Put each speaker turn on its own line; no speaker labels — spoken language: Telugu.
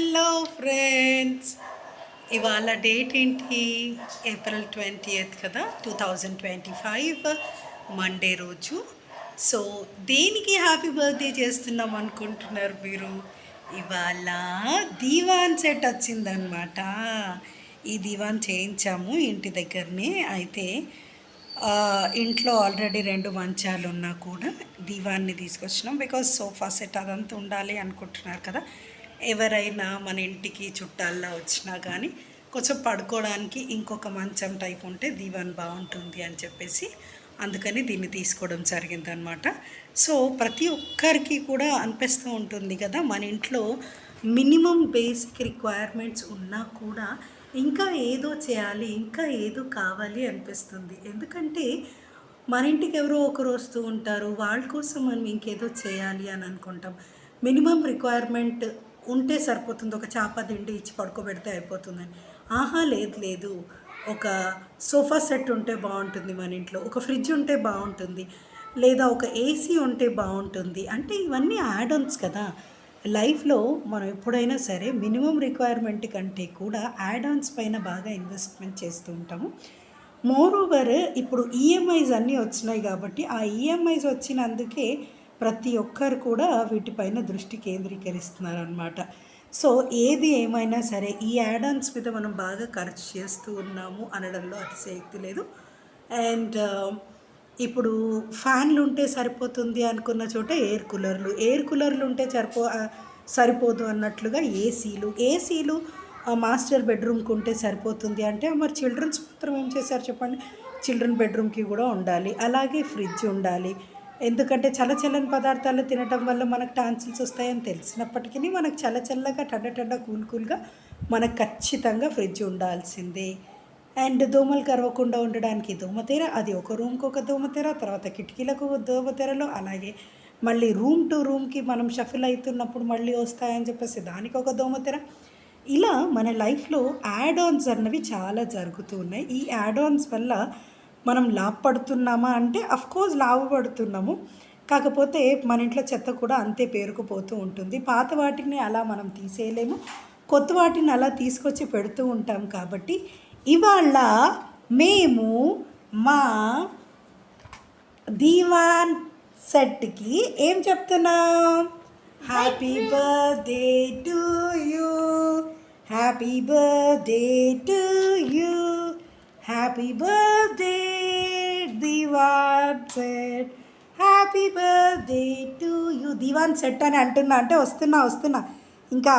హలో ఫ్రెండ్స్, ఇవాళ డేట్ ఏంటి? ఏప్రిల్ 20th కదా, 2025 మండే రోజు. సో దేనికి హ్యాపీ బర్త్డే చేస్తున్నాం అనుకుంటున్నారు మీరు? ఇవాళ దీవాన్ సెట్ వచ్చిందనమాట. ఈ దీవాన్ చేయించాము ఇంటి దగ్గరనే. అయితే ఇంట్లో ఆల్రెడీ 2 మంచాలు ఉన్నా కూడా దీవాన్ని తీసుకొచ్చినాం. బికాజ్ సోఫా సెట్ అదంతా ఉండాలి అనుకుంటున్నారు కదా. ఎవరైనా మన ఇంటికి చుట్టాల్లో వచ్చినా కానీ కొంచెం పడుకోవడానికి ఇంకొక మంచం టైప్ ఉంటే దీవాన్ బాగుంటుంది అని చెప్పేసి అందుకని దీన్ని తీసుకోవడం జరిగిందనమాట. సో ప్రతి ఒక్కరికి కూడా అనిపిస్తూ ఉంటుంది కదా, మన ఇంట్లో మినిమం బేసిక్ రిక్వైర్మెంట్స్ ఉన్నా కూడా ఇంకా ఏదో చేయాలి, ఇంకా ఏదో కావాలి అనిపిస్తుంది. ఎందుకంటే మన ఇంటికి ఎవరో ఒకరు వస్తూ ఉంటారు, వాళ్ళ కోసం మనం ఇంకేదో చేయాలి అని అనుకుంటాం. మినిమం రిక్వైర్మెంట్ ఉంటే సరిపోతుంది, ఒక చాప దిండి ఇచ్చి పడుకోబెడితే అయిపోతుందని. ఆహా, లేదు లేదు, ఒక సోఫా సెట్ ఉంటే బాగుంటుంది మన ఇంట్లో, ఒక ఫ్రిడ్జ్ ఉంటే బాగుంటుంది, లేదా ఒక ఏసీ ఉంటే బాగుంటుంది. అంటే ఇవన్నీ యాడ్ ఆన్స్ కదా. లైఫ్లో మనం ఎప్పుడైనా సరే మినిమం రిక్వైర్మెంట్ కంటే కూడా యాడ్ ఆన్స్ పైన బాగా ఇన్వెస్ట్మెంట్ చేస్తూ ఉంటాము. మోర్ ఓవర్ ఇప్పుడు ఈఎంఐస్ అన్నీ వచ్చినాయి కాబట్టి ఆ ఈఎంఐస్ వచ్చినందుకే ప్రతి ఒక్కరు కూడా వీటిపైన దృష్టి కేంద్రీకరిస్తున్నారు అనమాట. సో ఏది ఏమైనా సరే ఈ యాడాన్స్ మీద మనం బాగా ఖర్చు చేస్తూ ఉన్నాము అనడంలో అతిశయోక్తి లేదు. అండ్ ఇప్పుడు ఫ్యాన్లు ఉంటే సరిపోతుంది అనుకున్న చోట ఎయిర్ కూలర్లు ఉంటే సరిపోదు అన్నట్లుగా ఏసీలు మాస్టర్ బెడ్రూమ్కి ఉంటే సరిపోతుంది అంటే మరి చిల్డ్రన్స్ మాత్రం ఏం చేశారు చెప్పండి? చిల్డ్రన్ బెడ్రూమ్కి కూడా ఉండాలి. అలాగే ఫ్రిడ్జ్ ఉండాలి. ఎందుకంటే చల్లచల్లని పదార్థాలు తినటం వల్ల మనకు టాన్సిల్స్ వస్తాయని తెలిసినప్పటికీ మనకు చల్లగా టడ్డ కూల్గా మనకు ఖచ్చితంగా ఫ్రిడ్జ్ ఉండాల్సిందే. అండ్ దోమలు కరవకుండా ఉండడానికి దోమతెర, అది ఒక రూమ్కి ఒక దోమతెర, తర్వాత కిటికీలకు దోమతెరలు, అలాగే మళ్ళీ రూమ్ టు రూమ్కి మనం షఫిల్ అవుతున్నప్పుడు మళ్ళీ వస్తాయని చెప్పేసి దానికి ఒక దోమతెర. ఇలా మన లైఫ్లో యాడ్ ఆన్స్ అన్నవి చాలా జరుగుతూ ఉన్నాయి. ఈ యాడ్ ఆన్స్ వల్ల మనం లాభపడుతున్నామా అంటే అఫ్కోర్స్ లాభపడుతున్నాము. కాకపోతే మన ఇంట్లో చెత్త కూడా అంతే పేరుకుపోతూ ఉంటుంది. పాత వాటిని అలా మనం తీసేయలేము, కొత్త వాటిని అలా తీసుకొచ్చి పెడుతూ ఉంటాం. కాబట్టి ఇవాళ మేము మా దీవాన్ సెట్కి ఏం చెప్తున్నాం? Happy birthday to you, happy birthday to you, happy birthday Dewan set, happy birthday to you. Dewan set అని అంటున్నా అంటే వస్తున్నా ఇంకా